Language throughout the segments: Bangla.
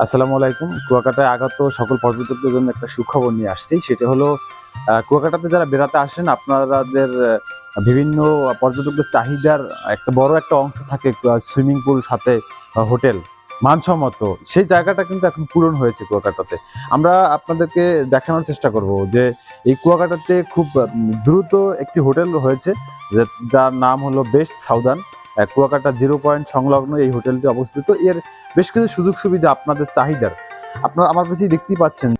আসসালামু আলাইকুম। কুয়াকাটায় আগত সকল পর্যটকদের জন্য একটা সুখবর নিয়ে আসছি। সেটা হলো কুয়াকাটাতে যারা বেড়াতে আসেন আপনাদের বিভিন্ন পর্যটকদের চাহিদার একটা বড় একটা অংশ থাকে সুইমিং পুল সাথে হোটেল মানসম্মত। সেই জায়গাটা কিন্তু এখন পূরণ হয়েছে কুয়াকাটাতে। আমরা আপনাদেরকে দেখানোর চেষ্টা করব যে এই কুয়াকাটাতে খুব দ্রুত একটি হোটেল হয়েছে যার নাম হলো বেস্ট সাউদার্ন। কুয়াকাটা 0 পয়েন্ট সংলগ্ন এই হোটেলটি অবস্থিত। এর বেশ কিছু সুযোগ সুবিধা আপনাদের চাহিদার আপনারা আমার কাছেই দেখতেই পাচ্ছেন।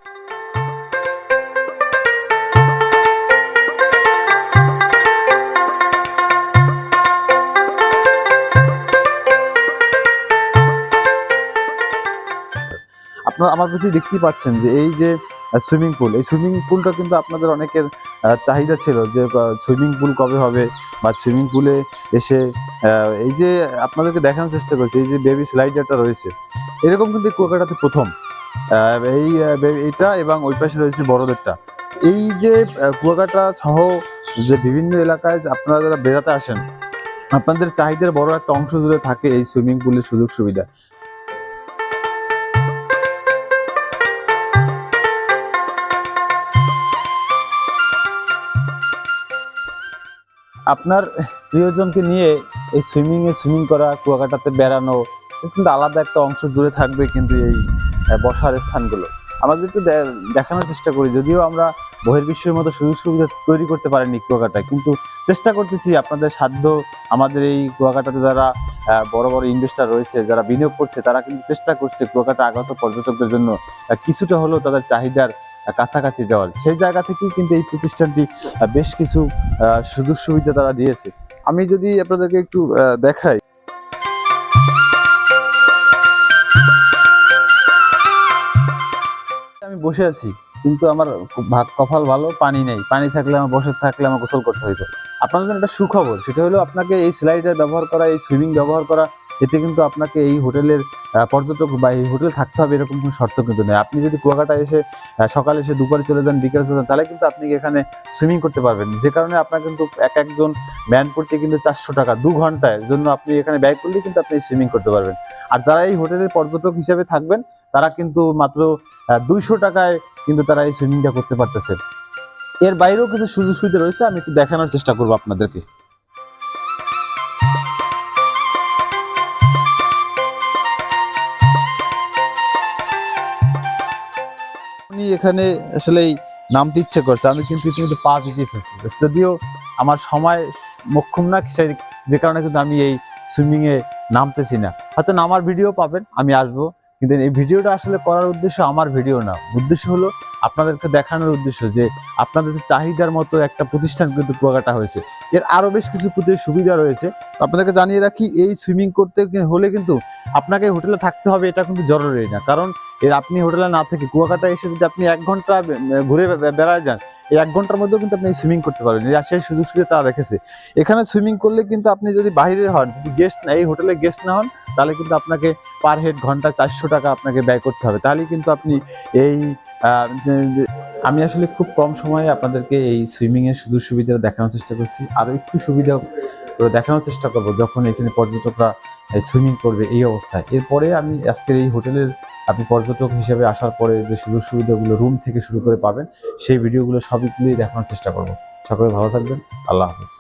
আপনারা আমার কাছেই দেখতেই পাচ্ছেন যে এই যে সুইমিং পুল, এই সুইমিং পুলটা কিন্তু আপনাদের অনেকের চাহিদা ছিল যে সুইমিং পুল কবে হবে বা সুইমিং পুলে এসে এই যে আপনাদেরকে দেখানোর চেষ্টা করছি এই যে বেবি স্লাইডারটা রয়েছে, এরকম কিন্তু কুয়াকাটাতে প্রথম। এইটা এবং ওই পাশে রয়েছে বড়দেরটা। এই যে কুয়াকাটা সহ যে বিভিন্ন এলাকায় আপনারা যারা বেড়াতে আসেন আপনাদের চাহিদার বড় একটা অংশ জুড়ে থাকে এই সুইমিং পুলের সুযোগ সুবিধা। আপনার প্রিয়জনকে নিয়ে এই সুইমিং করা, কুয়াকাটাতে বেড়ানো কিন্তু আলাদা একটা অংশ জুড়ে থাকবে কিন্তু এই বসার স্থানগুলো। আমাদের একটু দেখানোর চেষ্টা করি, যদিও আমরা বহির্বিশ্বের মতো সুযোগ সুবিধা তৈরি করতে পারিনি কুয়াকাটায়, কিন্তু চেষ্টা করতেছি আপনাদের সাধ্য। আমাদের এই কুয়াকাটাতে যারা বড় বড় ইনভেস্টর রয়েছে, যারা বিনিয়োগ করছে, তারা কিন্তু চেষ্টা করছে কুয়াকাটা আগত পর্যটকদের জন্য কিছুটা হলেও তাদের চাহিদার কাছাকাছি যাওয়ার। সেই জায়গা থেকেই কিন্তু এই প্রতিষ্ঠানটি বেশ কিছু সুযোগ সুবিধা তারা দিয়েছে। আমি যদি আপনাদেরকে একটু দেখাই, আমি বসে আছি কিন্তু আমার কপাল ভালো, পানি নেই। পানি থাকলে আমার বসে থাকলে আমার গোসল করতে হইতো। আপনাদের জন্য একটা সুখবর, সেটা হলো আপনাকে এই স্লাইডার ব্যবহার করা, এই সুইমিং ব্যবহার করা, এতে কিন্তু আপনাকে এই হোটেলের পর্যটক বা এই হোটেল থাকতে হবে এরকম কোনো শর্ত কিন্তু নেই। আপনি যদি কুয়াকাটা এসে সকালে এসে দুপুরে চলে যান, বিকেলে চলে যান, তাহলে কিন্তু আপনি এখানে সুইমিং করতে পারবেন। যে কারণে আপনার কিন্তু একজন ম্যান করতে কিন্তু 400 টাকা 2 ঘন্টার জন্য আপনি এখানে ব্যয় করলেই কিন্তু আপনি সুইমিং করতে পারবেন। আর যারা এই হোটেলের পর্যটক হিসেবে থাকবেন তারা কিন্তু মাত্র 200 টাকায় কিন্তু তারা এই সুইমিংটা করতে পারতেছে। এর বাইরেও কিছু সুযোগ সুবিধা রয়েছে, আমি একটু দেখানোর চেষ্টা করবো আপনাদেরকে। আমি এখানে আসলে নামতে ইচ্ছে করছে, আমি কিন্তু ইতিমধ্যে পা ভিজিয়ে ফেলছি, যদিও আমার সময় মোক্ষম না, যে কারণে কিন্তু আমি এই সুইমিং এ নামতেছি না। হয়তো নামার ভিডিও পাবেন, আমি আসবো, কিন্তু এই ভিডিওটা আসলে করার উদ্দেশ্য আমার ভিডিও না। উদ্দেশ্য হলো আপনাদেরকে দেখানোর উদ্দেশ্য যে আপনাদের চাহিদার মতো একটা প্রতিষ্ঠান কিন্তু কুয়াকাটা হয়েছে। এর আরো বেশ কিছু সুবিধা রয়েছে। আপনাদেরকে জানিয়ে রাখি, এই সুইমিং করতে হলে কিন্তু আপনাকে হোটেলে থাকতে হবে এটা কিন্তু জরুরি না। কারণ আপনি হোটেলে না থেকে কুয়াকাটা এসে যদি আপনি 1 ঘন্টা ঘুরে বেড়ায় যান, এই 1 ঘন্টার মধ্যেও কিন্তু আপনি সুইমিং করতে পারবেন। সেই সুযোগ সুবিধা তারা রেখেছে। এখানে সুইমিং করলে কিন্তু আপনি যদি বাইরের হন, যদি গেস্ট না, এই হোটেলে গেস্ট না হন, তাহলে কিন্তু আপনাকে পার হেড ঘন্টা 400 টাকা আপনাকে ব্যয় করতে হবে। তাহলেই কিন্তু আপনি এই আমি আসলে খুব কম সময়ে আপনাদেরকে এই সুইমিং এর সুযোগ সুবিধা দেখানোর চেষ্টা করছি। আরো একটু সুবিধা দেখানোর চেষ্টা করব যখন এখানে পর্যটকরা সুইমিং করবে এই অবস্থায়। এরপরে আমি আজকের এই হোটেলের আপনি পর্যটক হিসেবে আসার পরে যে সুযোগ সুবিধাগুলো রুম থেকে শুরু করে পাবেন, সেই ভিডিওগুলো সবগুলোই দেখানোর চেষ্টা করব। সকলে ভালো থাকবেন। আল্লাহ হাফেজ।